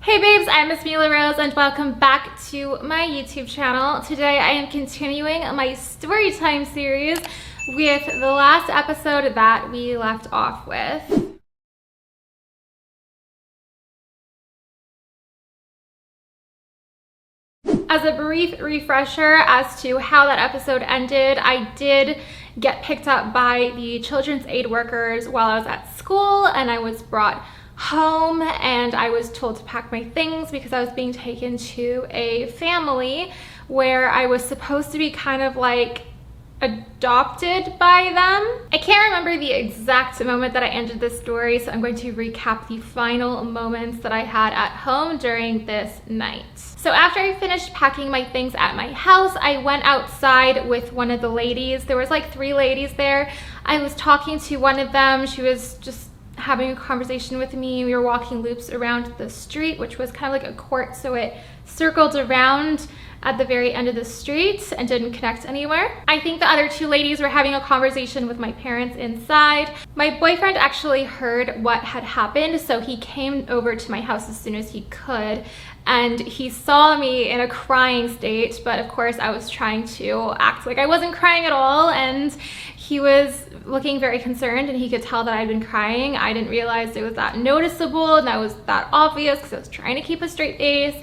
Hey babes, I'm Miss Mila Rose and welcome back to my YouTube channel. Today I am continuing my Storytime series with the last episode that we left off with. As a brief refresher as to how that episode ended, I did get picked up by the children's aid workers while I was at school, and I was brought home and I was told to pack my things because I was being taken to a family where I was supposed to be kind of like adopted by them. I can't remember the exact moment that I ended this story, so I'm going to recap the final moments that I had at home during this night. So after I finished packing my things at my house, I went outside with one of the ladies. There was like 3 ladies there. I was talking to one of them. She was just having a conversation with me. We were walking loops around the street, which was kind of like a court, so it circled around at the very end of the street and didn't connect anywhere. I think the other 2 ladies were having a conversation with my parents inside. My boyfriend actually heard what had happened, so he came over to my house as soon as he could, and he saw me in a crying state, but of course I was trying to act like I wasn't crying at all, and he was looking very concerned and he could tell that I'd been crying. I didn't realize it was that noticeable and that was that obvious because I was trying to keep a straight face.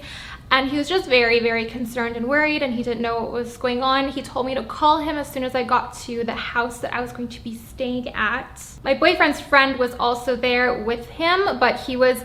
And he was just very, very concerned and worried, and he didn't know what was going on. He told me to call him as soon as I got to the house that I was going to be staying at. My boyfriend's friend was also there with him, but he was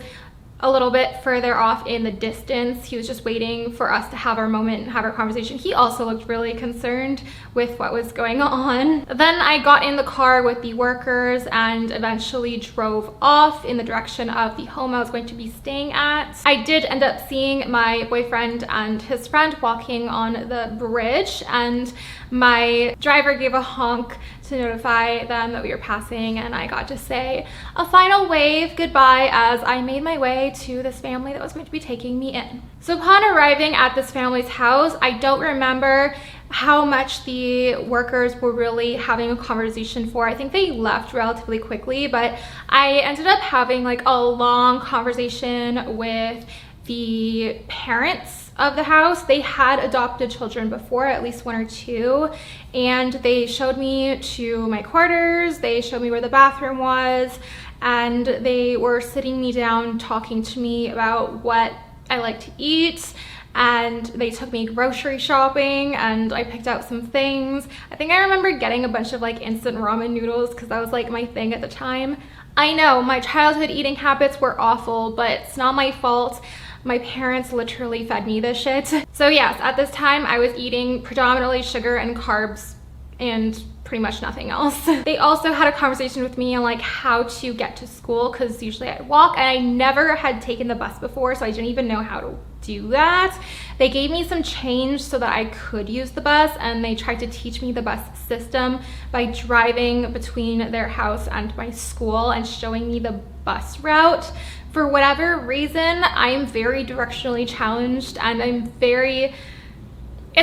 a little bit further off in the distance. He was just waiting for us to have our moment and have our conversation. He also looked really concerned with what was going on. Then I got in the car with the workers and eventually drove off in the direction of the home I was going to be staying at. I did end up seeing my boyfriend and his friend walking on the bridge, and my driver gave a honk to notify them that we were passing, and I got to say a final wave goodbye as I made my way to this family that was going to be taking me in. So upon arriving at this family's house, I don't remember how much the workers were really having a conversation for. I think they left relatively quickly, but I ended up having like a long conversation with the parents of the house. They had adopted children before, at least 1 or 2, and they showed me to my quarters, they showed me where the bathroom was, and they were sitting me down talking to me about what I like to eat, and they took me grocery shopping and I picked out some things. I think I remember getting a bunch of like instant ramen noodles because that was like my thing at the time. I know my childhood eating habits were awful, but it's not my fault. My parents literally fed me this shit. So yes, at this time I was eating predominantly sugar and carbs and pretty much nothing else. They also had a conversation with me on like how to get to school, because usually I'd walk, and I never had taken the bus before, so I didn't even know how to do that. They gave me some change so that I could use the bus, and they tried to teach me the bus system by driving between their house and my school and showing me the bus route. For whatever reason, I'm very directionally challenged, and it's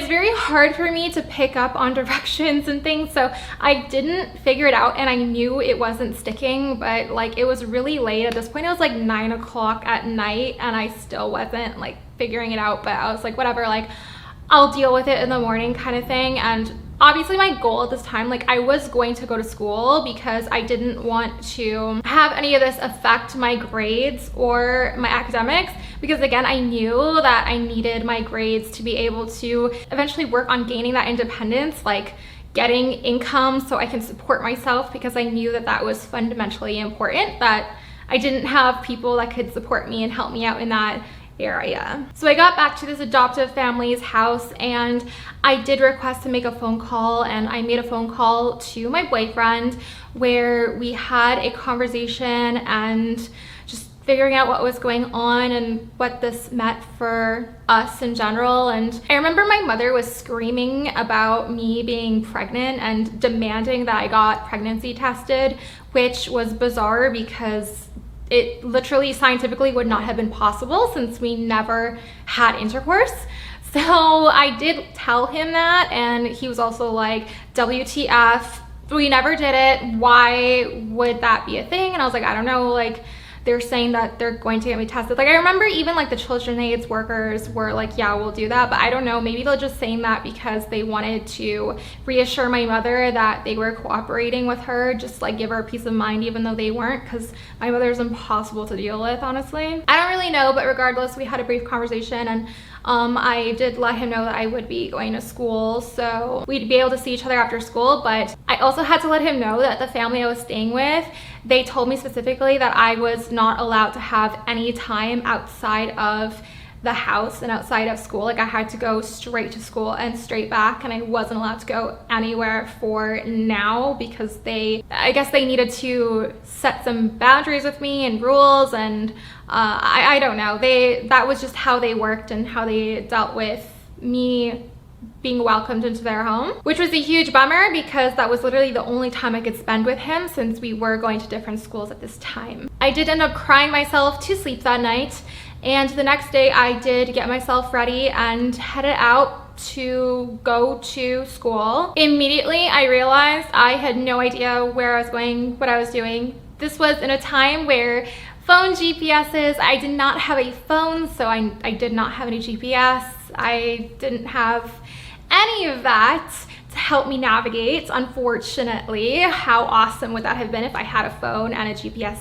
very hard for me to pick up on directions and things, so I didn't figure it out, and I knew it wasn't sticking, but like it was really late. At this point it was like 9 o'clock at night and I still wasn't like figuring it out, but I was like, whatever, like I'll deal with it in the morning kind of thing. And obviously my goal at this time, like I was going to go to school because I didn't want to have any of this affect my grades or my academics, because again, I knew that I needed my grades to be able to eventually work on gaining that independence, like getting income so I can support myself, because I knew that that was fundamentally important, that I didn't have people that could support me and help me out in that area. So I got back to this adoptive family's house and I did request to make a phone call, and I made a phone call to my boyfriend where we had a conversation and just figuring out what was going on and what this meant for us in general. And I remember my mother was screaming about me being pregnant and demanding that I got pregnancy tested, which was bizarre because it literally scientifically would not have been possible since we never had intercourse. So I did tell him that, and he was also like, WTF, we never did it, why would that be a thing? And I was like, I don't know, like they're saying that they're going to get me tested. Like I remember even like the children's aid workers were like, yeah, we'll do that. But I don't know, maybe they're just saying that because they wanted to reassure my mother that they were cooperating with her, just like give her a peace of mind even though they weren't, because my mother's impossible to deal with, honestly. I don't really know, but regardless, we had a brief conversation, and I did let him know that I would be going to school, so we'd be able to see each other after school. But I also had to let him know that the family I was staying with, they told me specifically that I was not allowed to have any time outside of the house and outside of school. Like I had to go straight to school and straight back, and I wasn't allowed to go anywhere for now because I guess they needed to set some boundaries with me and rules, and I don't know, that was just how they worked and how they dealt with me being welcomed into their home, which was a huge bummer because that was literally the only time I could spend with him since we were going to different schools at this time. I did end up crying myself to sleep that night, and the next day I did get myself ready and headed out to go to school. Immediately I realized I had no idea where I was going, what I was doing. This was in a time where phone GPSs, I did not have a phone, so I did not have any GPS. I didn't have any of that to help me navigate, unfortunately. How awesome would that have been if I had a phone and a GPS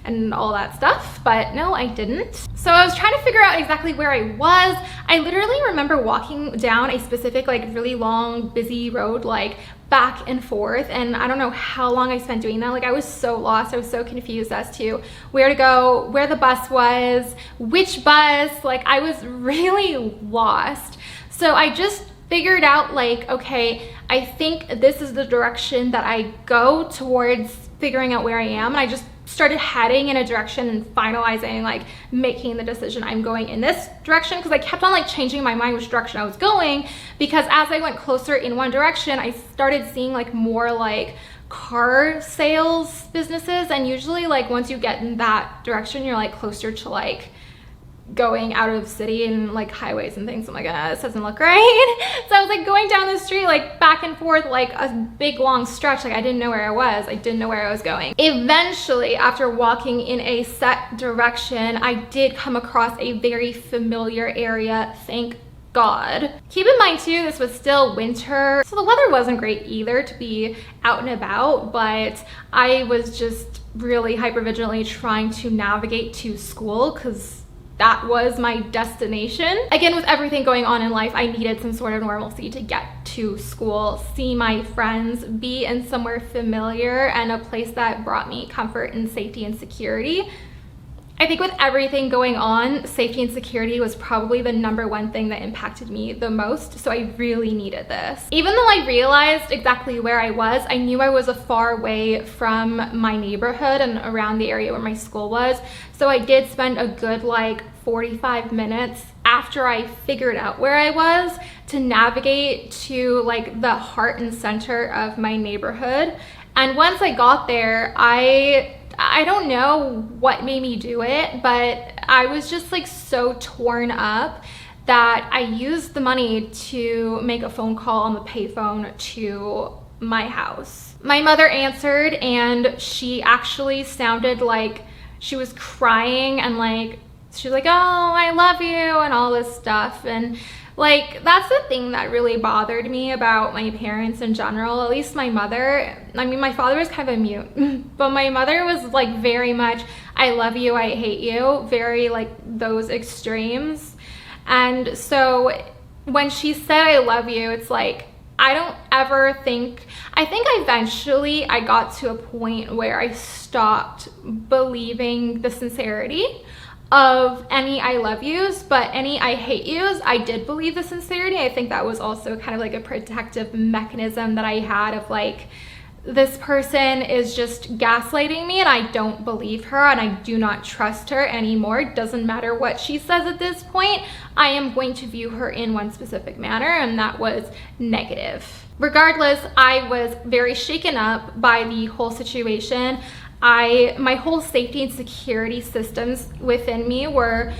and all that stuff? But no, I didn't. So I was trying to figure out exactly where I was. I literally remember walking down a specific like really long busy road, like back and forth, and I don't know how long I spent doing that. Like I was so lost, I was so confused as to where to go, where the bus was, which bus. Like I was really lost. So I just figured out like, okay, I think this is the direction that I go towards figuring out where I am, and I just started heading in a direction and finalizing, like making the decision I'm going in this direction, because I kept on like changing my mind which direction I was going, because as I went closer in one direction I started seeing like more like car sales businesses, and usually like once you get in that direction you're like closer to like going out of city and like highways and things. I'm like, this doesn't look right. So I was like going down the street like back and forth like a big long stretch. Like I didn't know where I was. I didn't know where I was going. Eventually, after walking in a set direction, I did come across a very familiar area, thank God. Keep in mind too, this was still winter, so the weather wasn't great either to be out and about, but I was just really hypervigilantly trying to navigate to school because that was my destination. Again, with everything going on in life, I needed some sort of normalcy to get to school, see my friends, be in somewhere familiar and a place that brought me comfort and safety and security. I think with everything going on, safety and security was probably the #1 thing that impacted me the most, so I really needed this. Even though I realized exactly where I was, I knew I was a far way from my neighborhood and around the area where my school was, so I did spend a good like 45 minutes after I figured out where I was to navigate to like the heart and center of my neighborhood. And once I got there, I don't know what made me do it, but I was just like so torn up that I used the money to make a phone call on the payphone to my house. My mother answered, and she actually sounded like she was crying, and like she was like, oh, I love you and all this stuff. And like, that's the thing that really bothered me about my parents in general, at least my mother. I mean, my father was kind of a mute, but my mother was like very much, I love you, I hate you, very like those extremes. And so when she said I love you, it's like, I don't ever think, I think eventually I got to a point where I stopped believing the sincerity of any I love yous, but any I hate yous, I did believe the sincerity. I think that was also kind of like a protective mechanism that I had of like, this person is just gaslighting me and I don't believe her and I do not trust her anymore. It doesn't matter what she says at this point. I am going to view her in one specific manner, and that was negative. Regardless, I was very shaken up by the whole situation. My whole safety and security systems within me were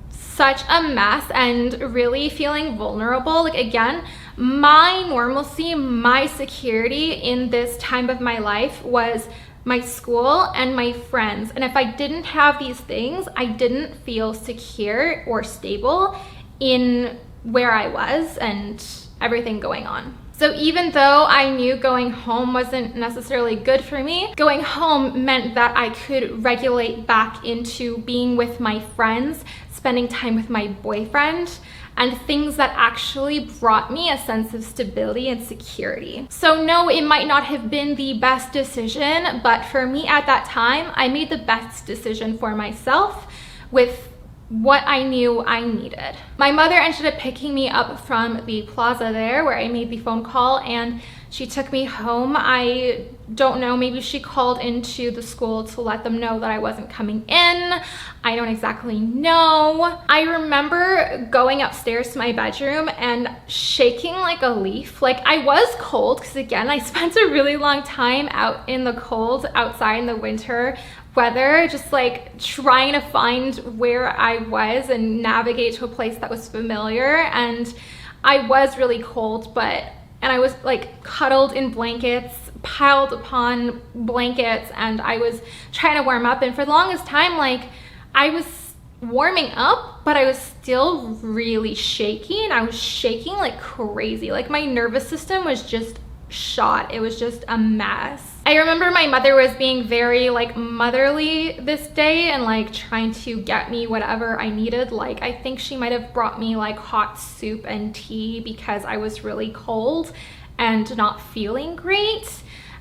such a mess and really feeling vulnerable. Like again, my normalcy, my security in this time of my life was my school, and my friends. And if I didn't have these things, I didn't feel secure or stable in where I was and everything going on. So even though I knew going home wasn't necessarily good for me, going home meant that I could regulate back into being with my friends, spending time with my boyfriend, and things that actually brought me a sense of stability and security. So no, it might not have been the best decision, but for me at that time, I made the best decision for myself with what I knew I needed. My mother ended up picking me up from the plaza there where I made the phone call, and she took me home. I don't know, maybe she called into the school to let them know that I wasn't coming in. I don't exactly know. I remember going upstairs to my bedroom and shaking like a leaf. Like, I was cold because, again, I spent a really long time out in the cold, outside in the winter weather, just like trying to find where I was and navigate to a place that was familiar. And I was really cold, and I was like cuddled in blankets, piled upon blankets, and I was trying to warm up. And for the longest time, like, I was warming up, but I was still really shaky, and I was shaking like crazy. Like, my nervous system was just shot. It was just a mess. I remember my mother was being very like motherly this day and like trying to get me whatever I needed. Like, I think she might have brought me like hot soup and tea because I was really cold and not feeling great.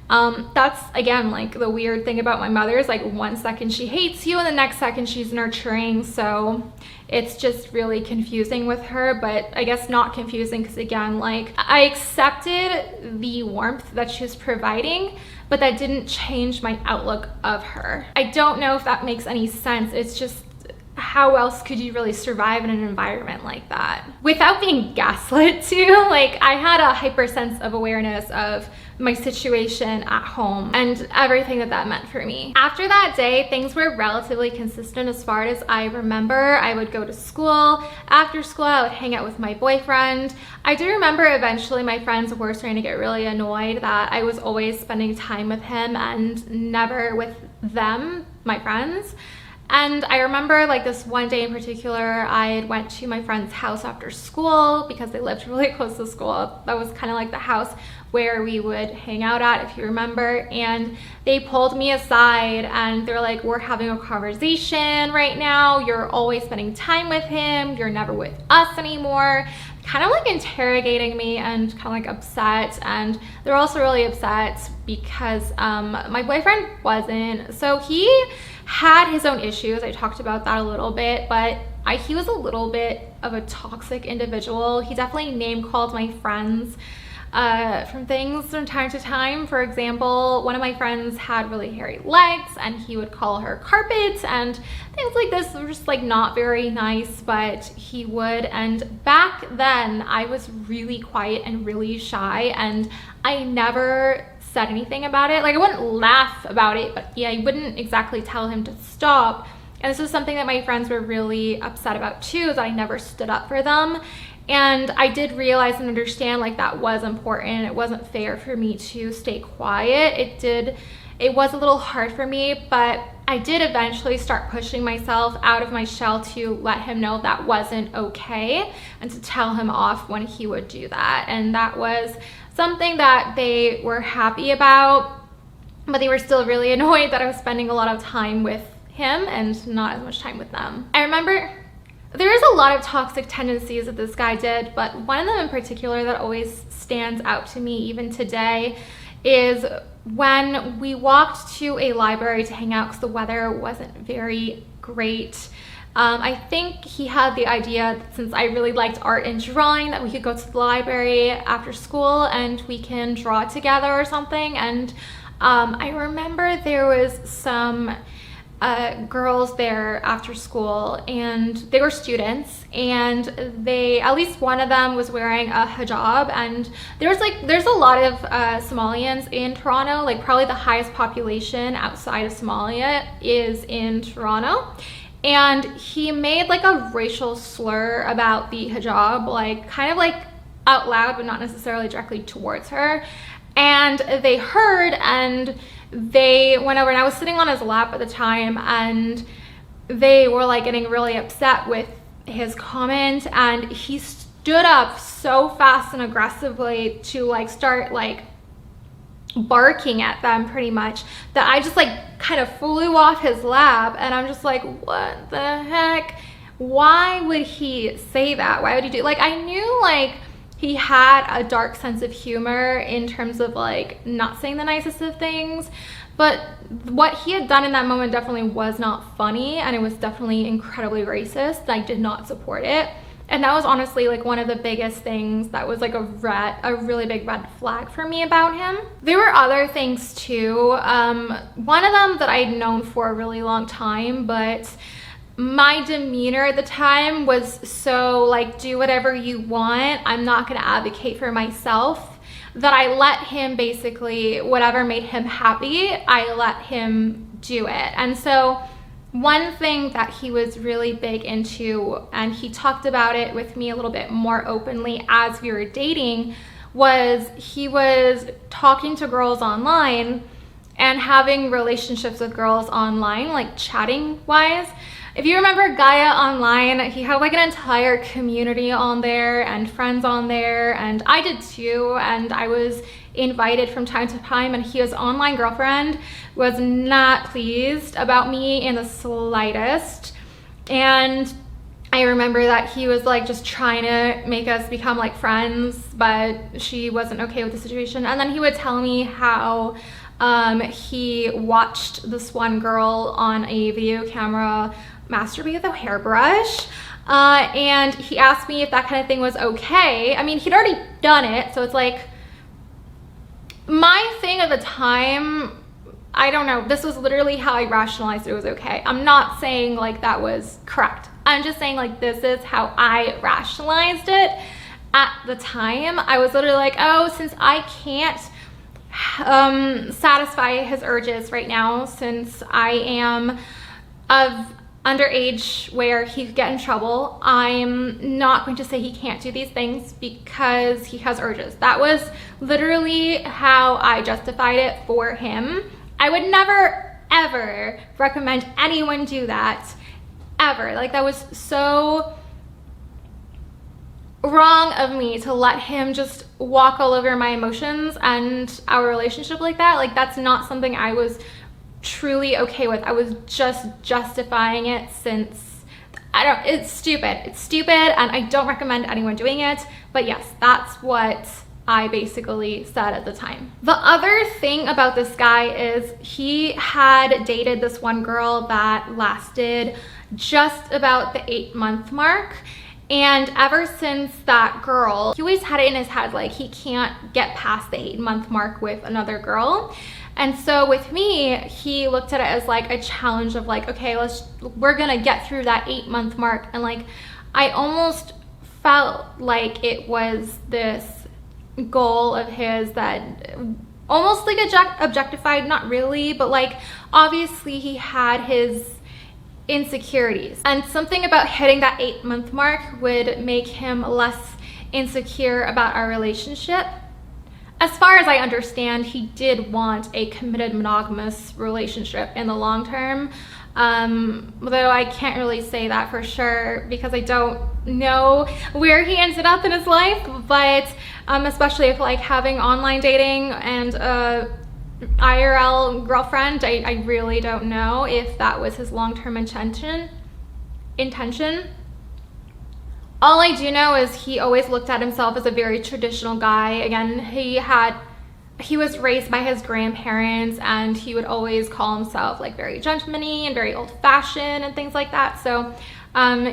That's, again, like the weird thing about my mother is, like, one second she hates you and the next second she's nurturing. So it's just really confusing with her, but I guess not confusing because, again, like, I accepted the warmth that she was providing, but that didn't change my outlook of her. I don't know if that makes any sense. It's just, how else could you really survive in an environment like that without being gaslit too? Like, I had a hyper sense of awareness of my situation at home and everything that meant for me. After that day, things were relatively consistent as far as I remember. I would go to school. After school, I would hang out with my boyfriend. I do remember eventually my friends were starting to get really annoyed that I was always spending time with him and never with them, my friends. And I remember, like, this one day in particular, I went to my friend's house after school because they lived really close to school. That was kind of like the house where we would hang out at, if you remember. And they pulled me aside and they're like, we're having a conversation right now. You're always spending time with him. You're never with us anymore. Kind of like interrogating me and kind of like upset. And they're also really upset because my boyfriend wasn't. So he had his own issues. I talked about that a little bit, but he was a little bit of a toxic individual. He definitely name called my friends from things from time to time. For example, one of my friends had really hairy legs and he would call her carpet, and things like this were just like not very nice, but he would. And back then I was really quiet and really shy, and I never said anything about it. Like, I wouldn't laugh about it, but yeah, I wouldn't exactly tell him to stop. And this was something that my friends were really upset about too, is I never stood up for them. And I did realize and understand, like, that was important. It wasn't fair for me to stay quiet. It was a little hard for me, but I did eventually start pushing myself out of my shell to let him know that wasn't okay and to tell him off when he would do that. And that was something that they were happy about, but they were still really annoyed that I was spending a lot of time with him and not as much time with them. I remember there is a lot of toxic tendencies that this guy did, but one of them in particular that always stands out to me even today is when we walked to a library to hang out because the weather wasn't very great. I think he had the idea that since I really liked art and drawing, that we could go to the library after school and we can draw together or something. And I remember there was some girls there after school, and they were students, and at least one of them was wearing a hijab. And there's a lot of Somalians in Toronto. Like, probably the highest population outside of Somalia is in Toronto. And he made like a racial slur about the hijab, like kind of like out loud, but not necessarily directly towards her. And they heard, and they went over, and I was sitting on his lap at the time, and they were like getting really upset with his comment, and he stood up so fast and aggressively to like start like barking at them pretty much, that I just like kind of flew off his lap, and I'm just like, what the heck? Why would he say that? Why would he do, like, I knew like he had a dark sense of humor in terms of like not saying the nicest of things, but what he had done in that moment definitely was not funny, and it was definitely incredibly racist. I did not support it. And that was honestly like one of the biggest things that was like a really big red flag for me about him. There were other things too. One of them that I'd known for a really long time, but my demeanor at the time was so like, do whatever you want, I'm not going to advocate for myself, that I let him basically, whatever made him happy, I let him do it. And so one thing that he was really big into, and he talked about it with me a little bit more openly as we were dating, was he was talking to girls online and having relationships with girls online, like chatting wise. If you remember Gaia Online, he had like an entire community on there and friends on there, and I did too, and I was invited from time to time, and his online girlfriend was not pleased about me in the slightest. And I remember that he was like just trying to make us become like friends, but she wasn't okay with the situation. And then he would tell me how he watched this one girl on a video camera masturbate with a hairbrush, and he asked me if that kind of thing was okay. I mean, he'd already done it, so it's like, my thing at the time, I don't know, this was literally how I rationalized it was okay. I'm not saying like that was correct. I'm just saying like this is how I rationalized it at the time. I was literally like, oh, since I can't satisfy his urges right now, since I am of underage where he could get in trouble, I'm not going to say he can't do these things because he has urges. That was literally how I justified it for him. I would never ever recommend anyone do that, ever. Like, that was so wrong of me to let him just walk all over my emotions and our relationship like that. Like, that's not something I was truly okay with. I was just justifying it, since it's stupid. It's stupid, and I don't recommend anyone doing it. But yes, that's what I basically said at the time. The other thing about this guy is he had dated this one girl that lasted just about the 8-month mark. And ever since that girl, he always had it in his head like he can't get past the 8-month mark with another girl. And so with me, he looked at it as like a challenge of like, okay, we're gonna get through that 8-month mark. And like, I almost felt like it was this goal of his that almost like objectified, not really, but like obviously he had his insecurities, and something about hitting that 8-month mark would make him less insecure about our relationship. As far as I understand, he did want a committed monogamous relationship in the long term, though I can't really say that for sure because I don't know where he ended up in his life. But especially if like having online dating and IRL girlfriend, I really don't know if that was his long-term intention. All I do know is he always looked at himself as a very traditional guy. Again, he was raised by his grandparents, and he would always call himself like very gentleman-y and very old-fashioned and things like that. So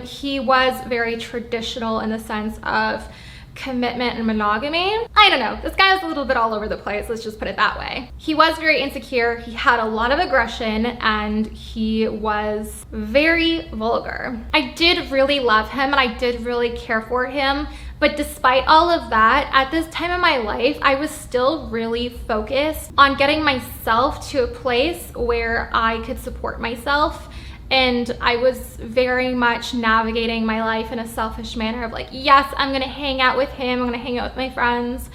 he was very traditional in the sense of commitment and monogamy. I don't know, this guy was a little bit all over the place, let's just put it that way. He was very insecure, he had a lot of aggression, and he was very vulgar. I did really love him and I did really care for him, but despite all of that, at this time in my life, I was still really focused on getting myself to a place where I could support myself. And I was very much navigating my life in a selfish manner of like, yes, I'm gonna hang out with him, I'm gonna hang out with my friends,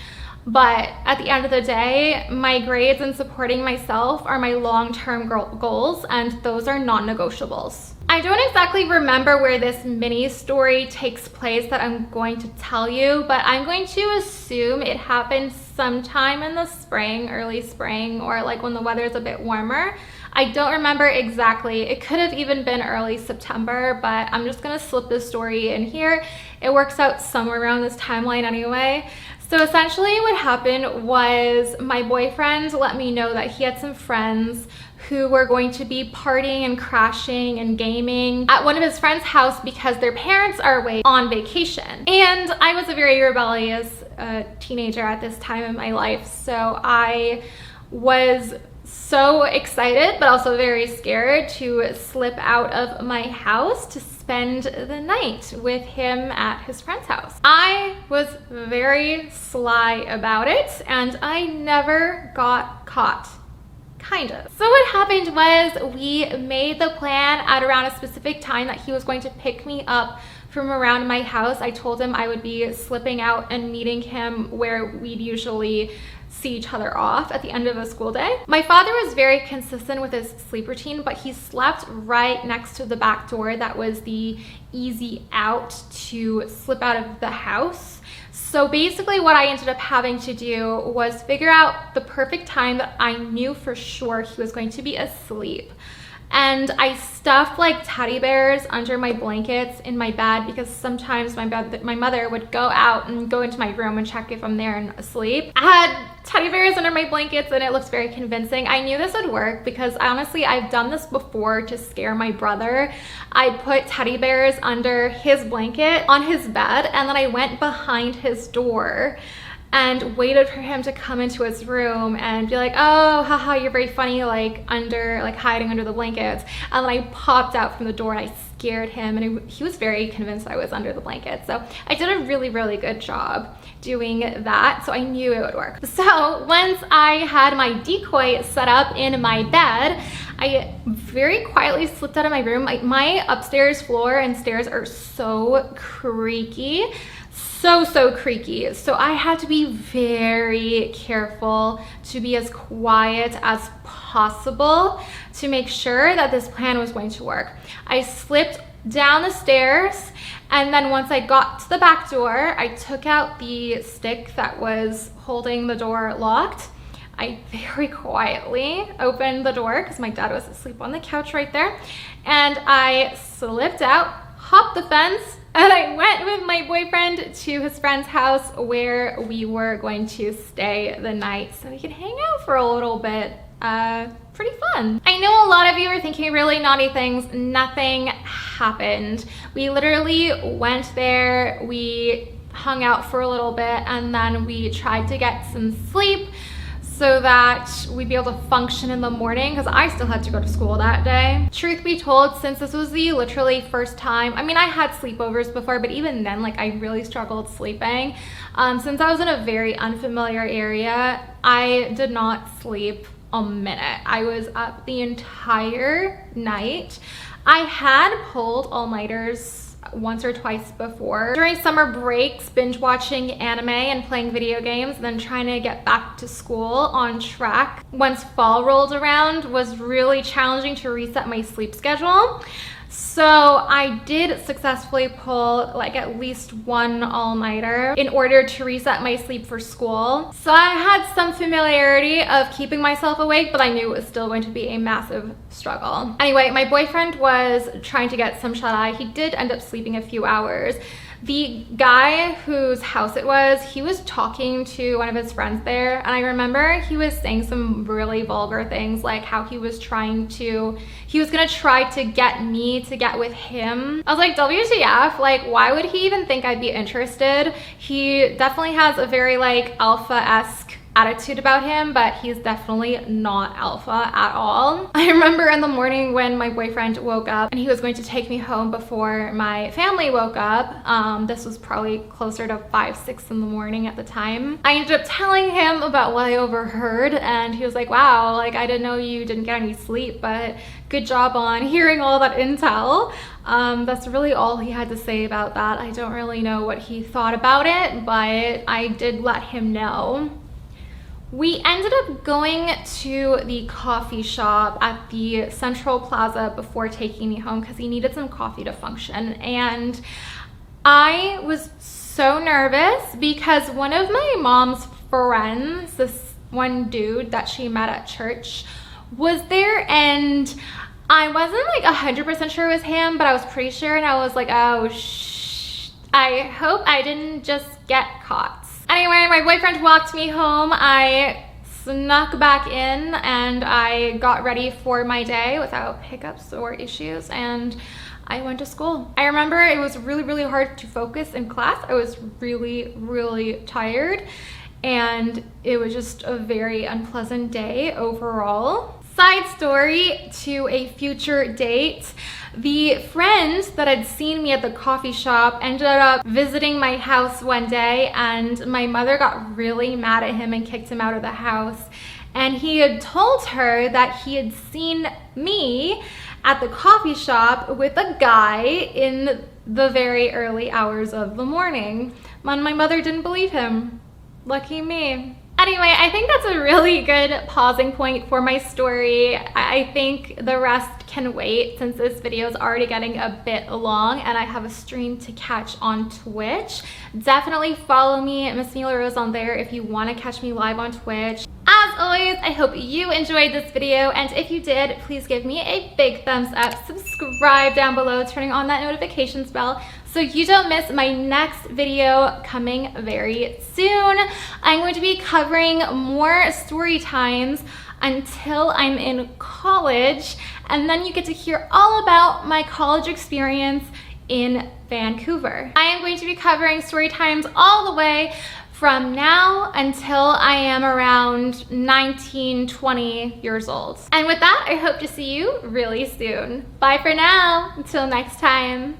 But at the end of the day, my grades and supporting myself are my long-term goals, and those are non-negotiables. I don't exactly remember where this mini story takes place that I'm going to tell you, but I'm going to assume it happened sometime in the spring, early spring, or like when the weather is a bit warmer. I don't remember exactly. It could have even been early September, but I'm just gonna slip this story in here. It works out somewhere around this timeline anyway. So essentially what happened was my boyfriend let me know that he had some friends who were going to be partying and crashing and gaming at one of his friends' house because their parents are away on vacation. And I was a very rebellious teenager at this time in my life, so I was so excited but also very scared to slip out of my house to spend the night with him at his friend's house. I was very sly about it and I never got caught. Kind of. So what happened was we made the plan at around a specific time that he was going to pick me up from around my house. I told him I would be slipping out and meeting him where we'd usually see each other off at the end of a school day. My father was very consistent with his sleep routine, but he slept right next to the back door that was the easy out to slip out of the house. So basically what I ended up having to do was figure out the perfect time that I knew for sure he was going to be asleep. And I stuffed like teddy bears under my blankets in my bed because sometimes my mother would go out and go into my room and check if I'm there and asleep. I had teddy bears under my blankets and it looks very convincing. I knew this would work because honestly I've done this before to scare my brother. I put teddy bears under his blanket on his bed and then I went behind his door and waited for him to come into his room and be like, oh, haha, you're very funny, like hiding under the blankets. And then I popped out from the door and I scared him and he was very convinced I was under the blanket. So I did a really, really good job doing that. So I knew it would work. So once I had my decoy set up in my bed, I very quietly slipped out of my room. My upstairs floor and stairs are so creaky. So creaky. So I had to be very careful to be as quiet as possible to make sure that this plan was going to work. I slipped down the stairs and then once I got to the back door, I took out the stick that was holding the door locked. I very quietly opened the door because my dad was asleep on the couch right there, and I slipped out, hopped the fence, and I went with my boyfriend to his friend's house where we were going to stay the night so we could hang out for a little bit. Pretty fun. I know a lot of you are thinking really naughty things. Nothing happened. We literally went there, we hung out for a little bit, and then we tried to get some sleep so that we'd be able to function in the morning because I still had to go to school that day. Truth be told, since this was the literally first time, I mean, I had sleepovers before, but even then, like, I really struggled sleeping. Since I was in a very unfamiliar area, I did not sleep a minute. I was up the entire night. I had pulled all-nighters once or twice before. During summer breaks, binge watching anime and playing video games, and then trying to get back to school on track once fall rolled around was really challenging to reset my sleep schedule. So I did successfully pull like at least one all-nighter in order to reset my sleep for school. So I had some familiarity of keeping myself awake, but I knew it was still going to be a massive struggle. Anyway, my boyfriend was trying to get some shut-eye. He did end up sleeping a few hours. The guy whose house it was, he was talking to one of his friends there, and I remember he was saying some really vulgar things, like how he was gonna try to get me to get with him. I was like, WTF? Like, why would he even think I'd be interested? He definitely has a very like alpha-esque attitude about him, but he's definitely not alpha at all. I remember in the morning when my boyfriend woke up and he was going to take me home before my family woke up. This was probably closer to 5, 6 in the morning at the time. I ended up telling him about what I overheard, and he was like, wow, like I didn't know you didn't get any sleep, but good job on hearing all that intel. That's really all he had to say about that. I don't really know what he thought about it, but I did let him know. We ended up going to the coffee shop at the Central Plaza before taking me home because he needed some coffee to function. And I was so nervous because one of my mom's friends, this one dude that she met at church, was there, and I wasn't like 100% sure it was him, but I was pretty sure, and I was like, oh I hope I didn't just get caught. Anyway, my boyfriend walked me home. I snuck back in and I got ready for my day without hiccups or issues, and I went to school. I remember it was really, really hard to focus in class. I was really, really tired, and it was just a very unpleasant day overall. Side story to a future date. The friend that had seen me at the coffee shop ended up visiting my house one day, and my mother got really mad at him and kicked him out of the house. And he had told her that he had seen me at the coffee shop with a guy in the very early hours of the morning. And my mother didn't believe him. Lucky me. Anyway, I think that's a really good pausing point for my story. I think the rest can wait since this video is already getting a bit long and I have a stream to catch on Twitch. Definitely follow me, Miss Mila Rose, on there if you want to catch me live on Twitch. As always, I hope you enjoyed this video, and if you did, please give me a big thumbs up, subscribe down below, turning on that notifications bell so you don't miss my next video coming very soon. I'm going to be covering more story times until I'm in college, and then you get to hear all about my college experience in Vancouver. I am going to be covering story times all the way from now until I am around 19, 20 years old. And with that, I hope to see you really soon. Bye for now, until next time.